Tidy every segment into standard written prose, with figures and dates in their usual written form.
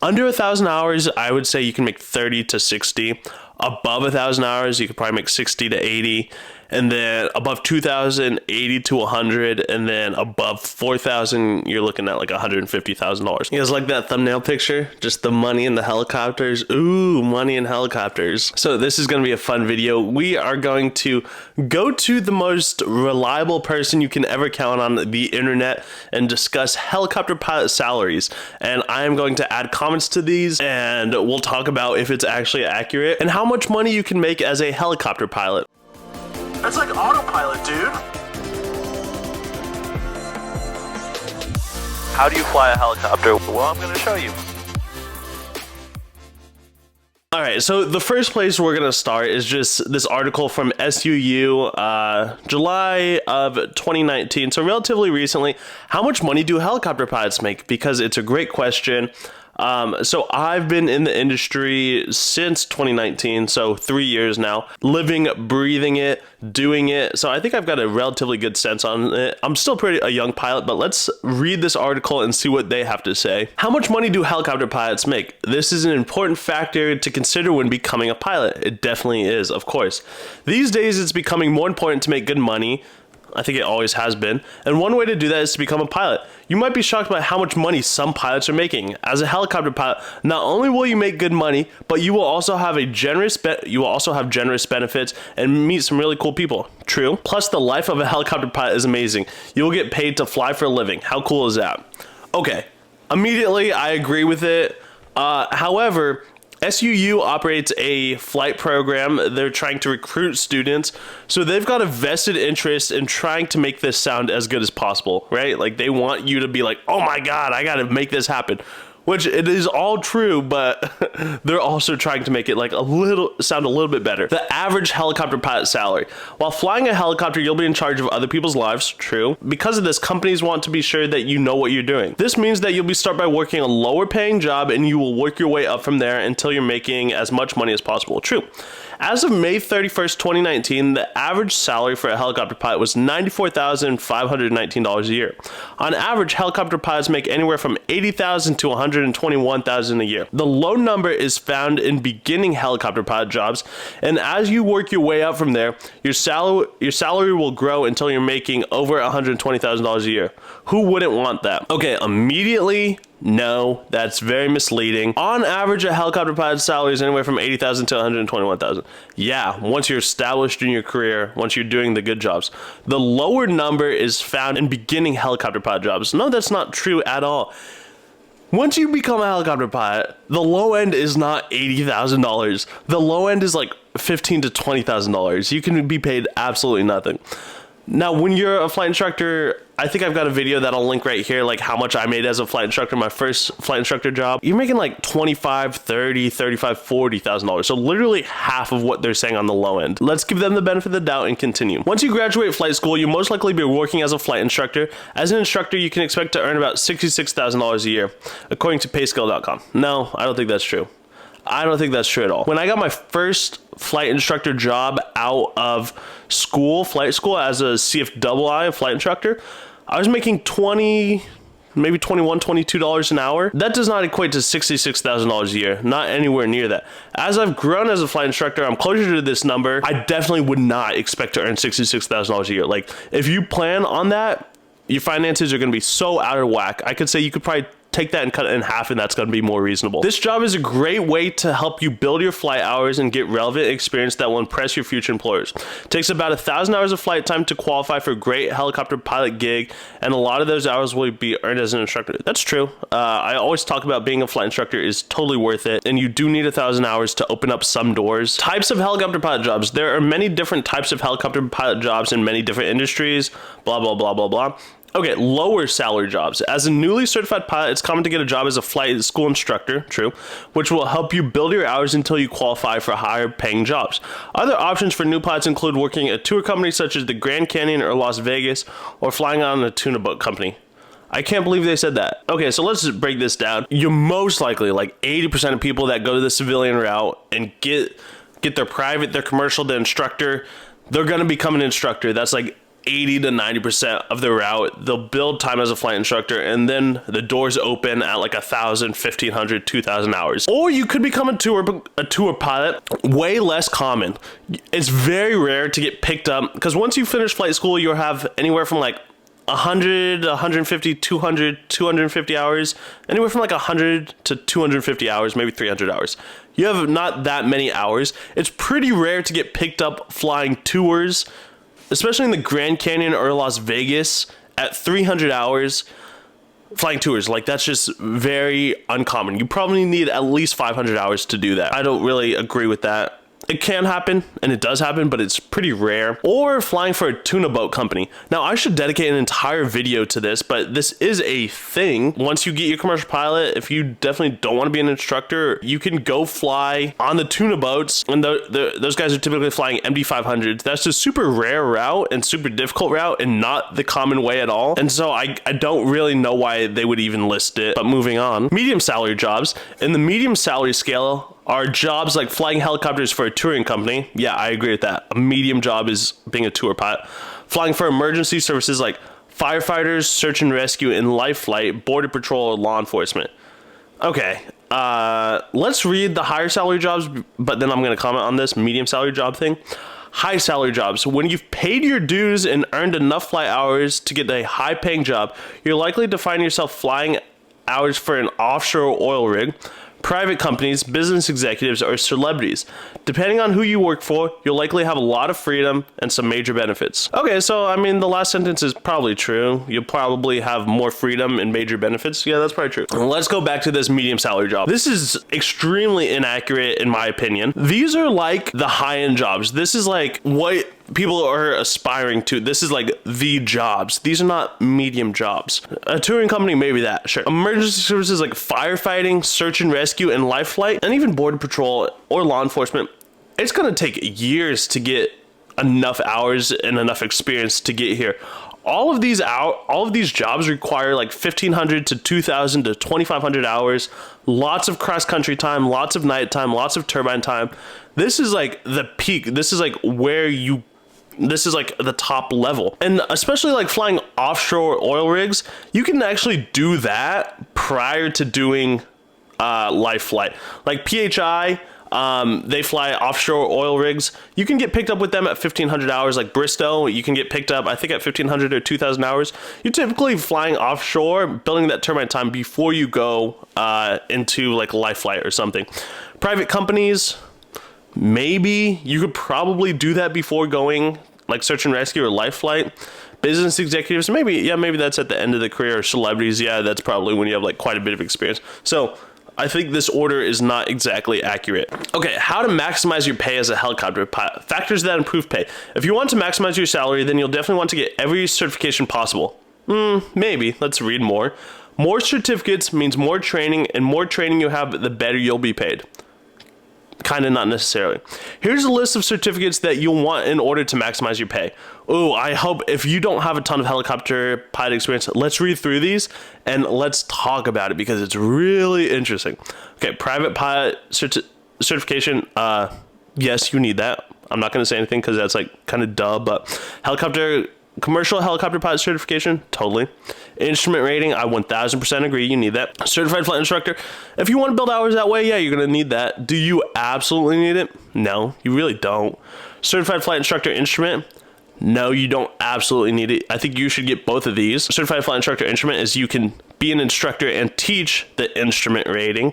Under 1,000 hours, I would say you can make 30 to 60. Above 1,000 hours, you could probably make 60 to 80. And then above 2,000, 80 to 100. And then above 4,000, you're looking at like $150,000. You guys like that thumbnail picture? Just the money in the helicopters. Ooh, money in helicopters. So this is going to be a fun video. We are going to go to the most reliable person you can ever count on the internet and discuss helicopter pilot salaries. And I am going to add comments to these, and we'll talk about if it's actually accurate and how much money you can make as a helicopter pilot. That's like autopilot, dude. How do you fly a helicopter? Well, I'm going to show you. All right, so the first place we're going to start is just this article from SUU, July of 2019, so relatively recently. How much money do helicopter pilots make? Because it's a great question. So I've been in the industry since 2019, so 3 years now, living, breathing it, doing it. So I think I've got a relatively good sense on it. I'm still a young pilot, but let's read this article and see what they have to say. How much money do helicopter pilots make? This is an important factor to consider when becoming a pilot. It definitely is, of course. These days, it's becoming more important to make good money. I think it always has been. And one way to do that is to become a pilot. You might be shocked by how much money some pilots are making. As a helicopter pilot, not only will you make good money, but you will also have generous benefits and meet some really cool people. True. Plus, the life of a helicopter pilot is amazing. You will get paid to fly for a living. How cool is that? Okay. Immediately, I agree with it. However, SUU operates a flight program. They're trying to recruit students, so they've got a vested interest in trying to make this sound as good as possible, right? Like, they want you to be like, oh my God, I gotta make this happen. Which it is all true, but they're also trying to make it like sound a little bit better. The average helicopter pilot salary. While flying a helicopter, you'll be in charge of other people's lives, true. Because of this, companies want to be sure that you know what you're doing. This means that you'll start by working a lower paying job, and you will work your way up from there until you're making as much money as possible, true. As of May 31st, 2019, the average salary for a helicopter pilot was $94,519 a year. On average, helicopter pilots make anywhere from $80,000 to $121,000 a year. The low number is found in beginning helicopter pilot jobs, and as you work your way up from there, your salary will grow until you're making over $120,000 a year. Who wouldn't want that? Okay, immediately, no, that's very misleading. On average, a helicopter pilot's salary is anywhere from $80,000 to $121,000. Yeah, once you're established in your career, once you're doing the good jobs. The lower number is found in beginning helicopter pilot jobs. No, that's not true at all. Once you become a helicopter pilot, the low end is not $80,000. The low end is like $15,000 to $20,000. You can be paid absolutely nothing. Now, when you're a flight instructor, I think I've got a video that I'll link right here, like how much I made as a flight instructor, my first flight instructor job. You're making like $25,000, $30,000, $35,000, $40,000. So literally half of what they're saying on the low end. Let's give them the benefit of the doubt and continue. Once you graduate flight school, you'll most likely be working as a flight instructor. As an instructor, you can expect to earn about $66,000 a year, according to payscale.com. No, I don't think that's true. I don't think that's true at all. When I got my first flight instructor job out of school, flight school, as a CFII, a flight instructor, I was making maybe $21, $22 an hour. That does not equate to $66,000 a year, not anywhere near that. As I've grown as a flight instructor, I'm closer to this number. I definitely would not expect to earn $66,000 a year. Like, if you plan on that, your finances are going to be so out of whack. I could say you could probably take that and cut it in half, and that's going to be more reasonable. This job is a great way to help you build your flight hours and get relevant experience that will impress your future employers. It takes about 1,000 hours of flight time to qualify for a great helicopter pilot gig, and a lot of those hours will be earned as an instructor. That's true. I always talk about being a flight instructor is totally worth it, and you do need 1,000 hours to open up some doors. Types of helicopter pilot jobs. There are many different types of helicopter pilot jobs in many different industries, blah, blah, blah, blah, blah. Okay, lower salary jobs. As a newly certified pilot, it's common to get a job as a flight school instructor, true, which will help you build your hours until you qualify for higher paying jobs. Other options for new pilots include working at tour companies such as the Grand Canyon or Las Vegas, or flying on a tuna boat company. I can't believe they said that. Okay, so let's just break this down. You're most likely, like 80% of people that go to the civilian route and get their private, their commercial, the instructor, they're gonna become an instructor. That's like 80 to 90% of the route. They'll build time as a flight instructor, and then the doors open at like 1,000, 1,500, 2,000 hours. Or you could become a tour pilot. Way less common. It's very rare to get picked up, because once you finish flight school, you'll have anywhere from like 100, 150, 200, 250 hours, anywhere from like 100 to 250 hours, maybe 300 hours. You have not that many hours. It's pretty rare to get picked up flying tours, especially in the Grand Canyon or Las Vegas at 300 hours flying tours. Like, that's just very uncommon. You probably need at least 500 hours to do that. I don't really agree with that. It can happen, and it does happen, but it's pretty rare. Or flying for a tuna boat company. Now, I should dedicate an entire video to this, but this is a thing. Once you get your commercial pilot, if you definitely don't want to be an instructor, you can go fly on the tuna boats, and those guys are typically flying MD-500s. That's a super rare route and super difficult route, and not the common way at all. And so I don't really know why they would even list it. But moving on, medium salary jobs. In the medium salary scale are jobs like flying helicopters for a touring company. Yeah, I agree with that. A medium job is being a tour pilot. Flying for emergency services like firefighters, search and rescue, and life flight, border patrol, or law enforcement. Okay, let's read the higher salary jobs, but then I'm going to comment on this medium salary job thing. High salary jobs. When you've paid your dues and earned enough flight hours to get a high paying job, you're likely to find yourself flying hours for an offshore oil rig, private companies, business executives, or celebrities. Depending on who you work for, you'll likely have a lot of freedom and some major benefits. Okay, so I mean, the last sentence is probably true. You'll probably have more freedom and major benefits. Yeah, that's probably true. Let's go back to this medium salary job. This is extremely inaccurate in my opinion. These are like the high-end jobs. This is like what people are aspiring to. This is like the jobs. These are not medium jobs. A touring company, maybe that, sure. Emergency services like firefighting, search and rescue, and life flight, and even border patrol or law enforcement. It's gonna take years to get enough hours and enough experience to get here. All of these jobs require like 1,500 to 2,000 to 2,500 hours, lots of cross-country time, lots of night time, lots of turbine time. This is like the peak. This is like this is like the top level. And especially like flying offshore oil rigs, you can actually do that prior to doing life flight. Like PHI, they fly offshore oil rigs. You can get picked up with them at 1,500 hours. Like Bristow, you can get picked up, I think, at 1,500 or 2,000 hours. You're typically flying offshore, building that turbine time before you go into like life flight or something. Private companies, maybe you could probably do that before going like search and rescue or life flight. Business executives, maybe that's at the end of the career. Or celebrities, yeah, that's probably when you have like quite a bit of experience. So I think this order is not exactly accurate. Okay, how to maximize your pay as a helicopter pilot. Factors that improve pay. If you want to maximize your salary, then you'll definitely want to get every certification possible. Maybe. Let's read more. More certificates means more training, and more training you have, the better you'll be paid. Kind of not necessarily. Here's a list of certificates that you'll want in order to maximize your pay. Oh, I hope if you don't have a ton of helicopter pilot experience, let's read through these and let's talk about it because it's really interesting. Okay, private pilot certification. Yes, you need that. I'm not going to say anything because that's like kind of duh, but commercial helicopter pilot certification, totally. Instrument rating, I 1000% agree, you need that. Certified flight instructor, if you want to build hours that way, yeah, you're going to need that. Do you absolutely need it? No, you really don't. Certified flight instructor instrument, no, you don't absolutely need it. I think you should get both of these. Certified flight instructor instrument is you can be an instructor and teach the instrument rating,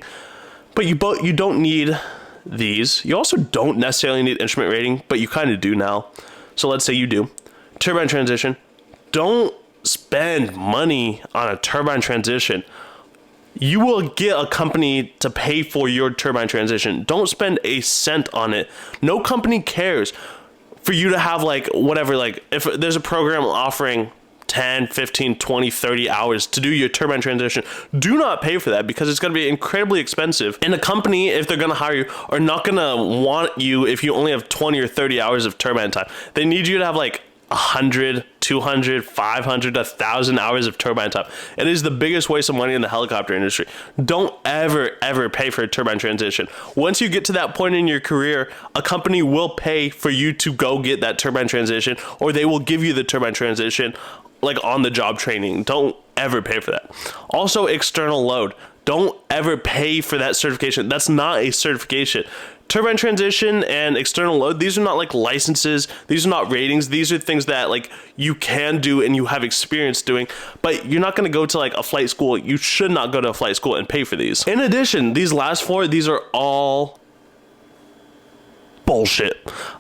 but you don't need these. You also don't necessarily need instrument rating, but you kind of do now. So let's say you do. Turbine transition. Don't spend money on a turbine transition. You will get a company to pay for your turbine transition. Don't spend a cent on it. No company cares for you to have like whatever, like if there's a program offering 10, 15, 20, 30 hours to do your turbine transition, do not pay for that because it's going to be incredibly expensive. And a company, if they're going to hire you, are not going to want you if you only have 20 or 30 hours of turbine time. They need you to have like 100, 200, 500, 1,000 hours of turbine time. It is the biggest waste of money in the helicopter industry. Don't ever pay for a turbine transition. Once you get to that point in your career, a company will pay for you to go get that turbine transition, or they will give you the turbine transition like on the job training. Don't ever pay for that. Also, external load. Don't ever pay for that certification. That's not a certification. Turbine transition and external load, these are not like licenses, these are not ratings, these are things that like you can do and you have experience doing, but you're not going to go to like a flight school. You should not go to a flight school and pay for these. In addition, these last four, these are all bullshit.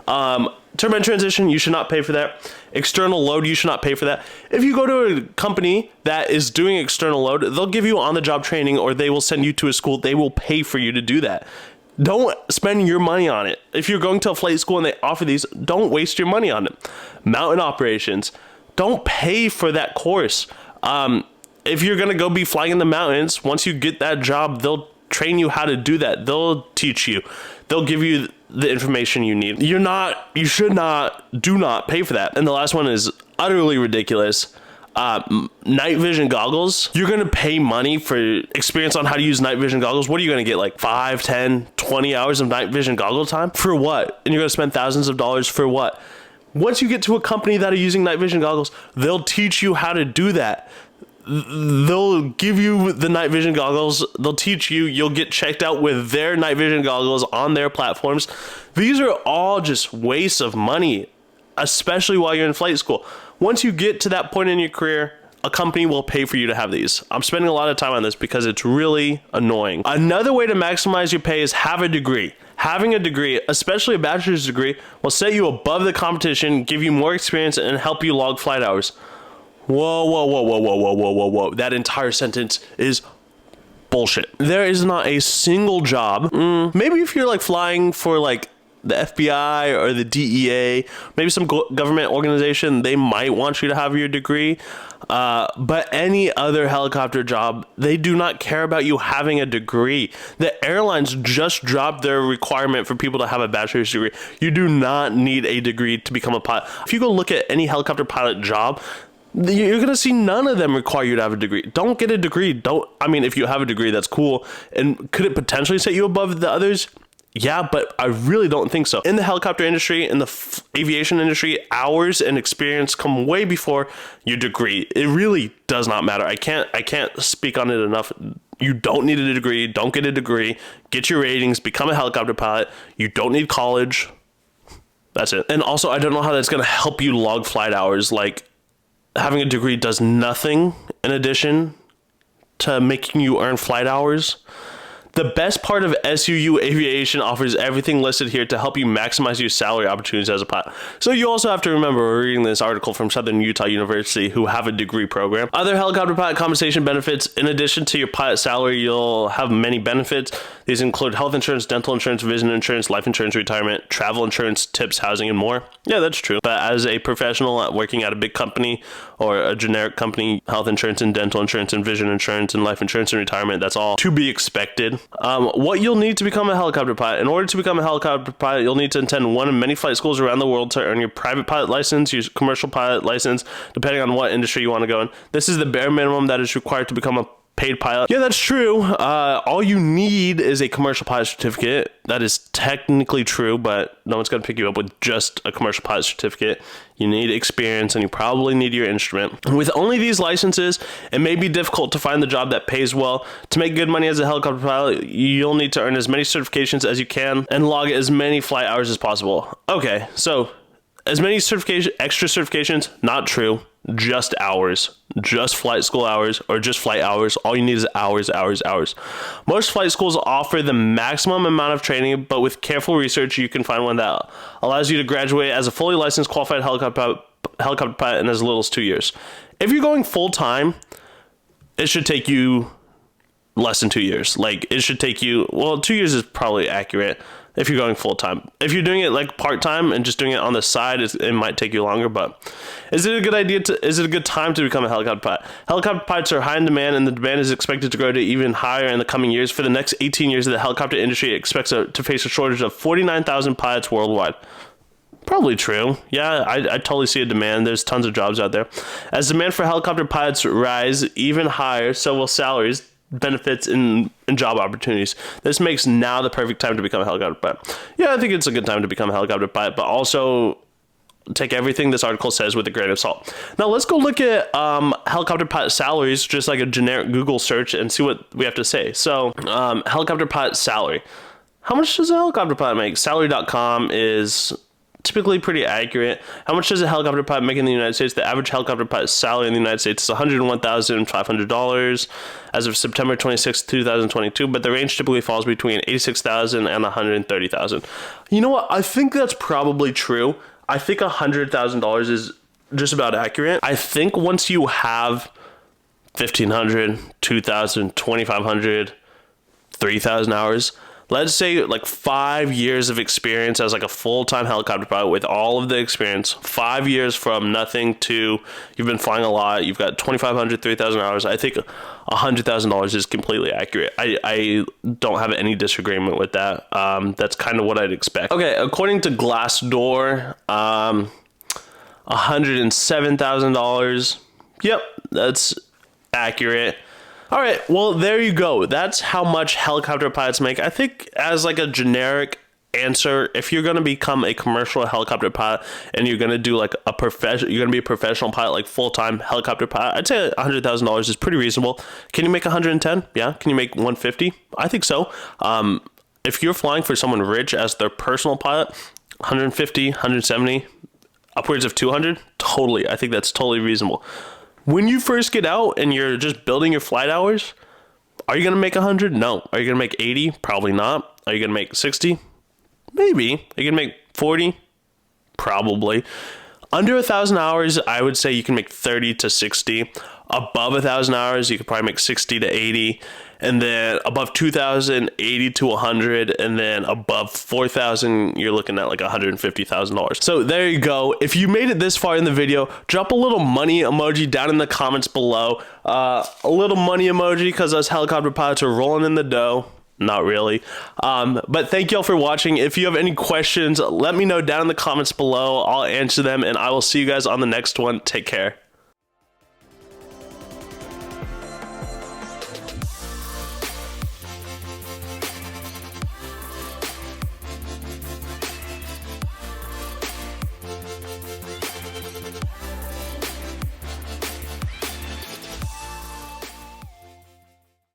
Turbine transition, you should not pay for that. External load, you should not pay for that. If you go to a company that is doing external load, they'll give you on-the-job training, or they will send you to a school. They will pay for you to do that. Don't spend your money on it. If you're going to a flight school and they offer these, don't waste your money on it. Mountain operations, don't pay for that course. If you're going to go be flying in the mountains, once you get that job, they'll train you how to do that. They'll teach you. They'll give you the information you need. Do not pay for that. And the last one is utterly ridiculous. Night vision goggles. You're going to pay money for experience on how to use night vision goggles. What are you going to get? Like 5, 10, 20 hours of night vision goggle time? For what? And you're going to spend thousands of dollars for what? Once you get to a company that are using night vision goggles, they'll teach you how to do that. They'll give you the night vision goggles. They'll teach you. You'll get checked out with their night vision goggles on their platforms. These are all just wastes of money, especially while you're in flight school. Once you get to that point in your career, a company will pay for you to have these. I'm spending a lot of time on this because it's really annoying. Another way to maximize your pay is have a degree. Having a degree, especially a bachelor's degree, will set you above the competition, give you more experience, and help you log flight hours. Whoa. That entire sentence is bullshit. There is not a single job. Maybe if you're like flying for like the FBI or the DEA, maybe some government organization, they might want you to have your degree. But any other helicopter job, they do not care about you having a degree. The airlines just dropped their requirement for people to have a bachelor's degree. You do not need a degree to become a pilot. If you go look at any helicopter pilot job, you're going to see none of them require you to have a degree. Don't get a degree. If you have a degree, that's cool. And could it potentially set you above the others? Yeah, but I really don't think so. In the helicopter industry, in the aviation industry, hours and experience come way before your degree. It really does not matter. I can't speak on it enough. You don't need a degree. Don't get a degree. Get your ratings. Become a helicopter pilot. You don't need college. That's it. And also, I don't know how that's going to help you log flight hours. Like, having a degree does nothing in addition to making you earn flight hours. The best part of SUU Aviation offers everything listed here to help you maximize your salary opportunities as a pilot. So you also have to remember, we're reading this article from Southern Utah University, who have a degree program. Other helicopter pilot compensation benefits: in addition to your pilot salary, you'll have many benefits. These include health insurance, dental insurance, vision insurance, life insurance, retirement, travel insurance, tips, housing, and more. Yeah, that's true. But as a professional working at a big company or a generic company, health insurance and dental insurance and vision insurance and life insurance and retirement, that's all to be expected. What you'll need to become a helicopter pilot. In order to become a helicopter pilot, you'll need to attend one of many flight schools around the world to earn your private pilot license, your commercial pilot license, depending on what industry you want to go in. This is the bare minimum that is required to become a paid pilot. Yeah, that's true. All you need is a commercial pilot certificate. That is technically true, but no one's going to pick you up with just a commercial pilot certificate. You need experience, and you probably need your instrument. With only these licenses, it may be difficult to find the job that pays well. To make good money as a helicopter pilot, you'll need to earn as many certifications as you can and log as many flight hours as possible. Okay, so as many extra certifications, not true. Just hours, just flight school hours, or just flight hours. All you need is hours. Most flight schools offer the maximum amount of training, but with careful research, you can find one that allows you to graduate as a fully licensed qualified helicopter pilot in as little as 2 years. If you're going full time, it should take you less than 2 years. Like, it should take you, 2 years is probably accurate if you're going full time. If you're doing it like part time and just doing it on the side, it might take you longer. But is it a good time to become a helicopter pilot? Helicopter pilots are high in demand, and the demand is expected to grow to even higher in the coming years. For the next 18 years, the helicopter industry expects to face a shortage of 49,000 pilots worldwide. Probably true. Yeah, I totally see a demand. There's tons of jobs out there. As demand for helicopter pilots rise even higher, so will salaries, benefits, and job opportunities. This makes now the perfect time to become a helicopter pilot. Yeah, I think it's a good time to become a helicopter pilot, but also take everything this article says with a grain of salt. Now let's go look at helicopter pilot salaries, just like a generic Google search, and see what we have to say. So helicopter pilot salary. How much does a helicopter pilot make? Salary.com is typically pretty accurate. How much does a helicopter pilot make in the United States? The average helicopter pilot salary in the United States is $101,500 as of September 26, 2022, but the range typically falls between $86,000 and $130,000. You know what? I think that's probably true. I think $100,000 is just about accurate. I think once you have 1,500, 2,000, 2,500, 3,000 hours, let's say like 5 years of experience as like a full-time helicopter pilot with all of the experience, 5 years from nothing to you've been flying a lot, you've got 2,500, 3,000 hours. I think $100,000 is completely accurate. I don't have any disagreement with that. That's kind of what I'd expect. Okay, according to Glassdoor, $107,000. Yep, that's accurate. All right, well, there you go. That's how much helicopter pilots make. I think as like a generic answer, if you're going to become a commercial helicopter pilot and you're going to do like a you're going to be a professional pilot, like full-time helicopter pilot, I'd say $100,000 is pretty reasonable. Can you make 110? Yeah. Can you make 150? I think so. If you're flying for someone rich as their personal pilot, 150, 170, upwards of 200, totally. I think that's totally reasonable. When you first get out and you're just building your flight hours, are you going to make 100? No. Are you going to make 80? Probably not. Are you going to make 60? Maybe. Are you going to make 40? Probably. Under 1,000 hours, I would say you can make 30 to 60. Above 1,000 hours, you could probably make 60 to 80. And then above 2,000, 80 to 100. And then above 4,000, you're looking at like $150,000. So there you go. If you made it this far in the video, drop a little money emoji down in the comments below. A little money emoji because us helicopter pilots are rolling in the dough. Not really. But thank y'all for watching. If you have any questions, let me know down in the comments below. I'll answer them, and I will see you guys on the next one. Take care.